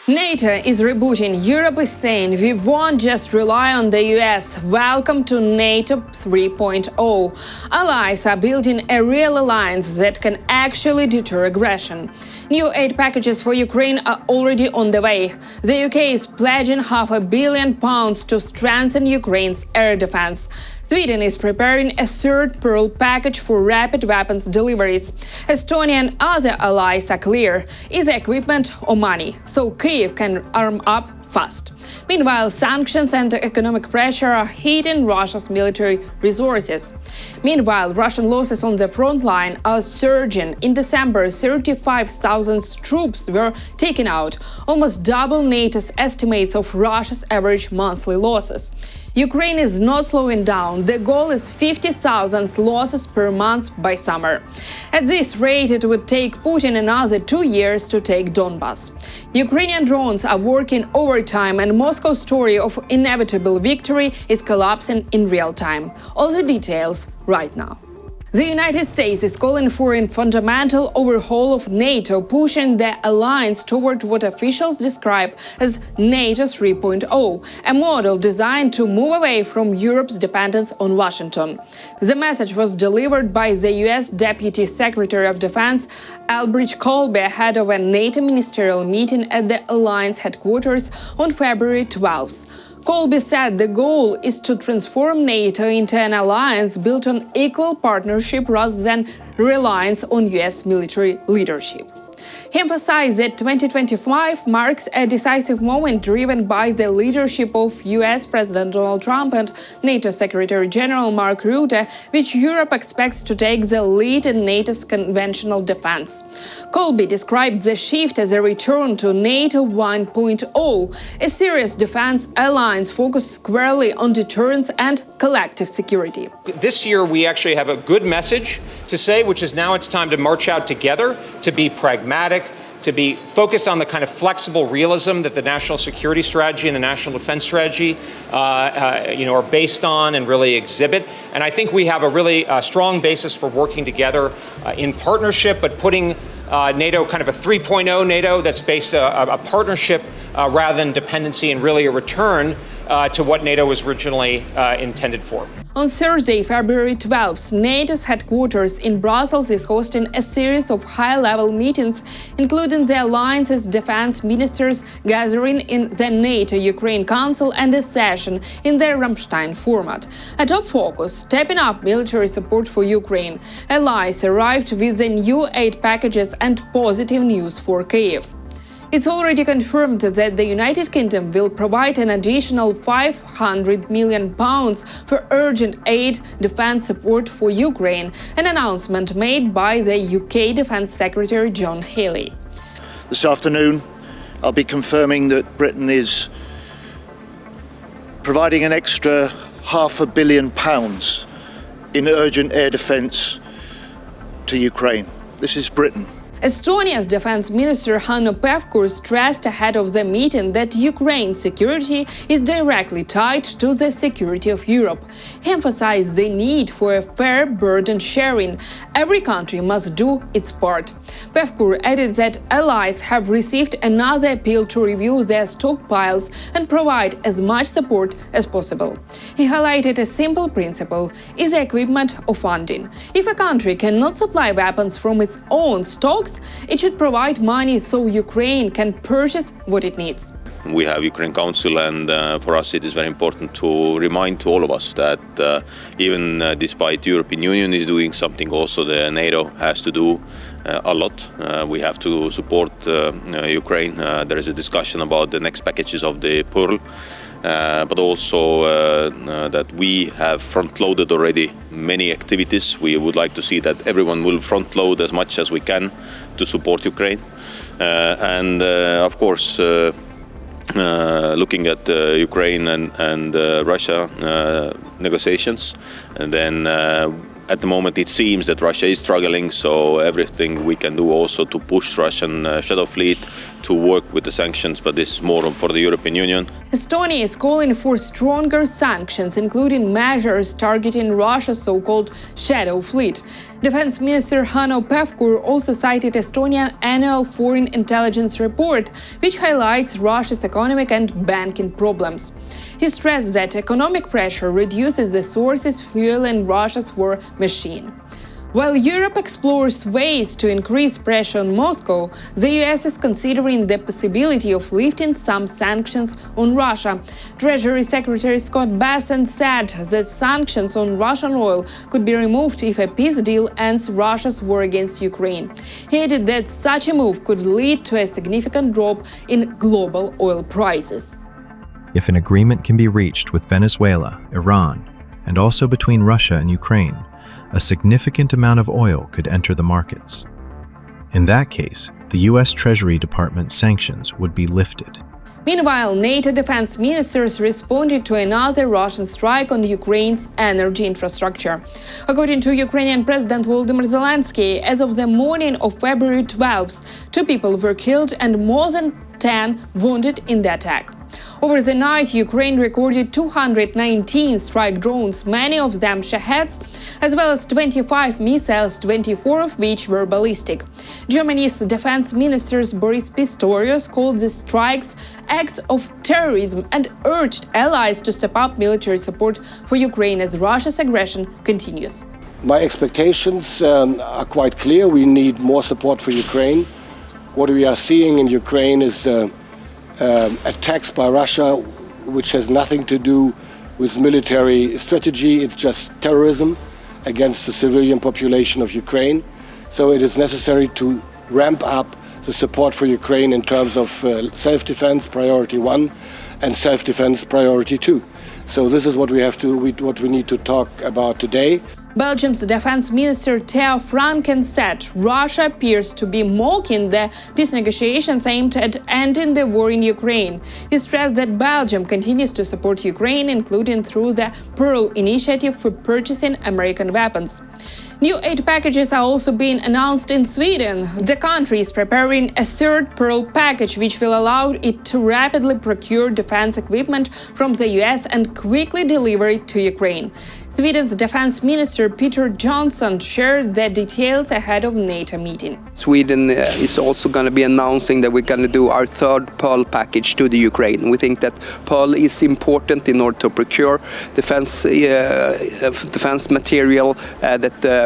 NATO is rebooting. Europe is saying we won't just rely on the US. Welcome to NATO 3.0. Allies are building a real alliance that can actually deter aggression. New aid packages for Ukraine are already on the way. The UK is pledging £500 million to strengthen Ukraine's air defense. Sweden is preparing a third Pearl package for rapid weapons deliveries. Estonia and other allies are clear: either equipment or money, so Kyiv can arm up fast. Meanwhile, sanctions and economic pressure are hitting Russia's military resources. Meanwhile, Russian losses on the front line are surging. In December, 35,000 troops were taken out, almost double NATO's estimates of Russia's average monthly losses. Ukraine is not slowing down. The goal is 50,000 losses per month by summer. At this rate, it would take Putin another 2 years to take Donbas. Ukrainian drones are working overtime, and Moscow's story of inevitable victory is collapsing in real time. All the details right now. The United States is calling for a fundamental overhaul of NATO, pushing the alliance toward what officials describe as NATO 3.0, a model designed to move away from Europe's dependence on Washington. The message was delivered by the U.S. Deputy Secretary of Defense Albridge Colby ahead of a NATO ministerial meeting at the alliance headquarters on February 12th. Colby said the goal is to transform NATO into an alliance built on equal partnership rather than reliance on U.S. military leadership. He emphasized that 2025 marks a decisive moment driven by the leadership of U.S. President Donald Trump and NATO Secretary General Mark Rutte, which Europe expects to take the lead in NATO's conventional defense. Colby described the shift as a return to NATO 1.0, a serious defense alliance focused squarely on deterrence and collective security. This year, we actually have a good message to say, which is now it's time to march out together, to be pragmatic, to be focused on the kind of flexible realism that the national security strategy and the national defense strategy are based on and really exhibit. And I think we have a really strong basis for working together in partnership, but putting NATO kind of a 3.0 NATO that's based a partnership rather than dependency, and really a return to what NATO was originally intended for. On Thursday, February 12th, NATO's headquarters in Brussels is hosting a series of high-level meetings, including the alliance's defense ministers gathering in the NATO-Ukraine Council and a session in the Ramstein format. A top focus: stepping up military support for Ukraine. Allies arrived with the new aid packages and positive news for Kyiv. It's already confirmed that the United Kingdom will provide an additional £500 million for urgent aid defense support for Ukraine, an announcement made by the UK Defence Secretary John Healey. This afternoon, I'll be confirming that Britain is providing an extra £500 million in urgent air defence to Ukraine. This is Britain. Estonia's defense minister Hanno Pevkur stressed ahead of the meeting that Ukraine's security is directly tied to the security of Europe. He emphasized the need for a fair burden sharing. Every country must do its part. Pevkur added that allies have received another appeal to review their stockpiles and provide as much support as possible. He highlighted a simple principle: either equipment or funding. If a country cannot supply weapons from its own stocks, it should provide money so Ukraine can purchase what it needs. We have Ukraine Council, and for us it is very important to remind to all of us that even despite the European Union is doing something, also the NATO has to do a lot. We have to support Ukraine. There is a discussion about the next packages of the Pearl, but also that we have front-loaded already many activities. We would like to see that everyone will front-load as much as we can to support Ukraine. And of course, looking at Ukraine and Russia negotiations, and then At the moment, it seems that Russia is struggling, so everything we can do also to push Russian shadow fleet to work with the sanctions, but this is more for the European Union. Estonia is calling for stronger sanctions, including measures targeting Russia's so-called shadow fleet. Defense Minister Hanno Pevkur also cited Estonian annual foreign intelligence report, which highlights Russia's economic and banking problems. He stressed that economic pressure reduces the sources fueling Russia's war machine. While Europe explores ways to increase pressure on Moscow, the US is considering the possibility of lifting some sanctions on Russia. Treasury Secretary Scott Bessent said that sanctions on Russian oil could be removed if a peace deal ends Russia's war against Ukraine. He added that such a move could lead to a significant drop in global oil prices. If an agreement can be reached with Venezuela, Iran, and also between Russia and Ukraine, a significant amount of oil could enter the markets. In that case, the US Treasury Department sanctions would be lifted. Meanwhile, NATO defense ministers responded to another Russian strike on Ukraine's energy infrastructure. According to Ukrainian President Volodymyr Zelensky, as of the morning of February 12th, 2 people were killed and more than 10 wounded in the attack. Over the night, Ukraine recorded 219 strike drones, many of them Shaheds, as well as 25 missiles, 24 of which were ballistic. Germany's defense minister Boris Pistorius called the strikes acts of terrorism and urged allies to step up military support for Ukraine as Russia's aggression continues. My expectations are quite clear. We need more support for Ukraine. What we are seeing in Ukraine is attacks by Russia, which has nothing to do with military strategy. It's just terrorism against the civilian population of Ukraine. So it is necessary to ramp up the support for Ukraine in terms of self-defense, priority 1, and self-defense, priority 2. So this is what we need to talk about today. Belgium's defense minister Theo Franken said Russia appears to be mocking the peace negotiations aimed at ending the war in Ukraine. He stressed that Belgium continues to support Ukraine, including through the Pearl initiative for purchasing American weapons. New aid packages are also being announced in Sweden. The country is preparing a third Pearl package, which will allow it to rapidly procure defense equipment from the US and quickly deliver it to Ukraine. Sweden's defense minister Peter Johnson shared the details ahead of NATO meeting. Sweden is also going to be announcing that we're going to do our third Pearl package to the Ukraine. We think that Pearl is important in order to procure defense material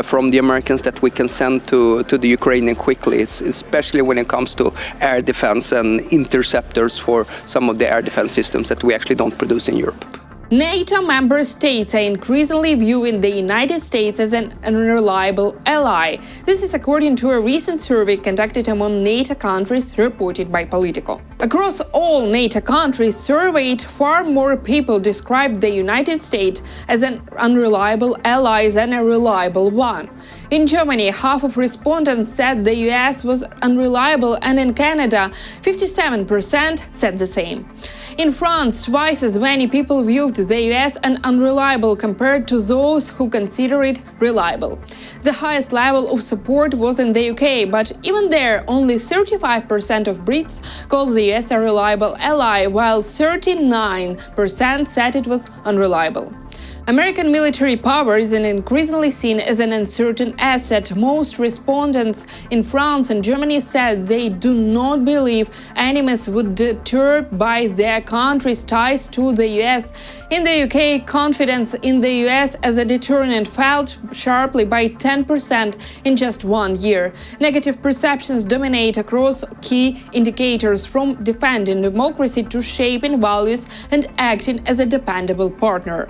from the Americans that we can send to the Ukrainian quickly, especially when it comes to air defense and interceptors for some of the air defense systems that we actually don't produce in Europe. NATO member states are increasingly viewing the United States as an unreliable ally. This is according to a recent survey conducted among NATO countries, reported by Politico. Across all NATO countries surveyed, far more people described the United States as an unreliable ally than a reliable one. In Germany, half of respondents said the US was unreliable, and in Canada, 57% said the same. In France, twice as many people viewed the US as unreliable compared to those who consider it reliable. The highest level of support was in the UK, but even there, only 35% of Brits called the US a reliable ally, while 39% said it was unreliable. American military power is increasingly seen as an uncertain asset. Most respondents in France and Germany said they do not believe enemies would deter by their country's ties to the US. In the UK, confidence in the US as a deterrent fell sharply by 10% in just 1 year. Negative perceptions dominate across key indicators, from defending democracy to shaping values and acting as a dependable partner.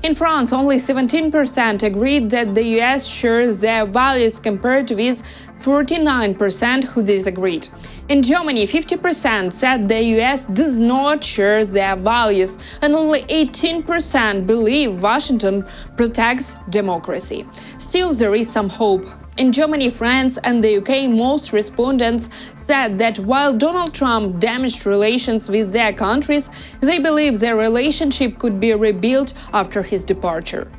In France, only 17% agreed that the US shares their values, compared with 49% who disagreed. In Germany, 50% said the US does not share their values, and only 18% believe Washington protects democracy. Still, there is some hope. In Germany, France, and the UK, most respondents said that while Donald Trump damaged relations with their countries, they believe their relationship could be rebuilt after his departure.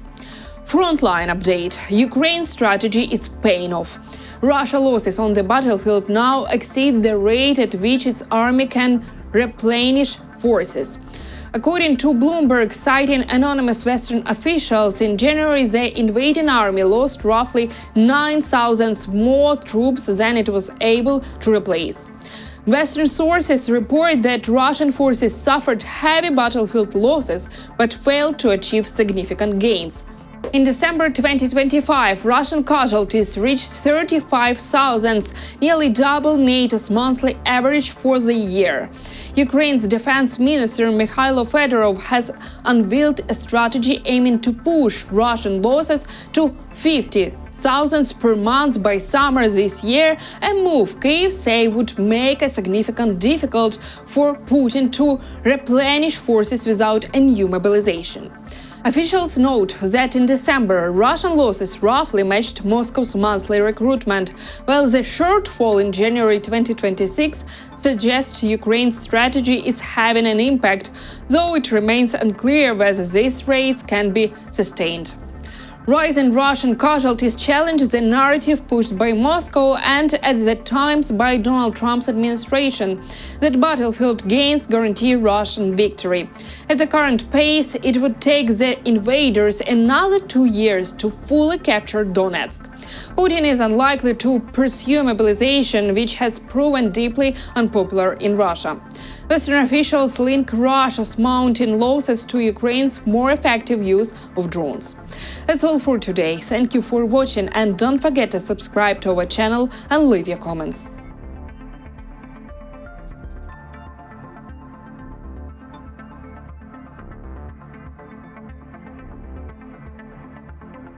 Frontline update. Ukraine's strategy is paying off. Russia's losses on the battlefield now exceed the rate at which its army can replenish forces. According to Bloomberg, citing anonymous Western officials, in January the invading army lost roughly 9,000 more troops than it was able to replace. Western sources report that Russian forces suffered heavy battlefield losses but failed to achieve significant gains. In December 2025, Russian casualties reached 35,000, nearly double NATO's monthly average for the year. Ukraine's defense minister Mikhailo Fedorov has unveiled a strategy aiming to push Russian losses to 50,000 per month by summer this year, a move Kyiv say would make it significantly difficult for Putin to replenish forces without a new mobilization. Officials note that in December, Russian losses roughly matched Moscow's monthly recruitment, while the shortfall in January 2026 suggests Ukraine's strategy is having an impact, though it remains unclear whether these rates can be sustained. Rising Russian casualties challenge the narrative pushed by Moscow and, at the times, by Donald Trump's administration that battlefield gains guarantee Russian victory. At the current pace, it would take the invaders another 2 years to fully capture Donetsk. Putin is unlikely to pursue mobilization, which has proven deeply unpopular in Russia. Western officials link Russia's mounting losses to Ukraine's more effective use of drones. That's all for today. Thank you for watching, and don't forget to subscribe to our channel and leave your comments.